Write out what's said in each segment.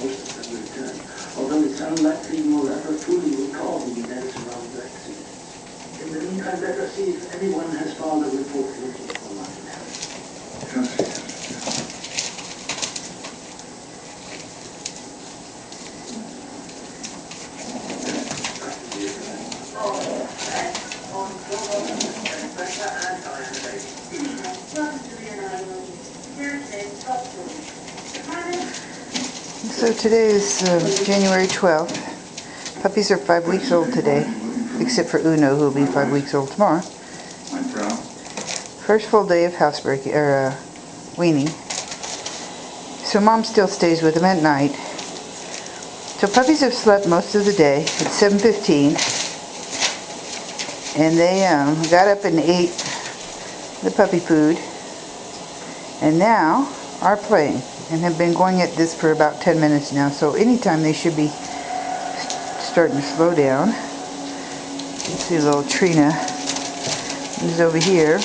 Most of them return, although it's unlikely you'll ever fully recall the events around Brexit. In the meantime, let us see if anyone has filed a report looking for London Harris. So today is January 12th. Puppies are 5 weeks old today, except for Uno, who will be 5 weeks old tomorrow. First full day of housebreaking, weaning. So Mom still stays with them at night. So puppies have slept most of the day. It's 7:15, and they got up and ate the puppy food, and now are playing, and have been going at this for about 10 minutes now. So anytime they should be starting to slow down. You see little Trina is over here.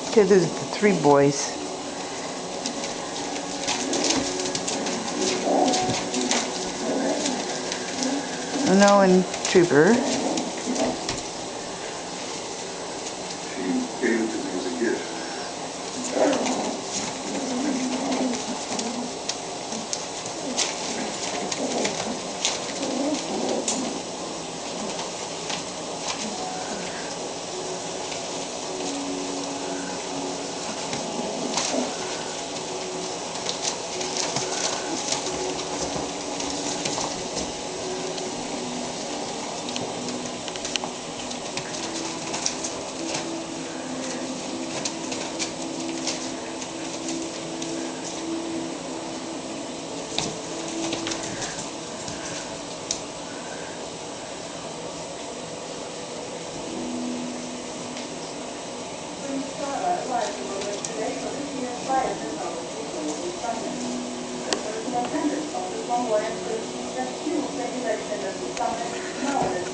Okay, there's the 3 boys. Uno and Trooper. She gave it to me as a gift. Attendance of the Congo and the speculation of the summit knowledge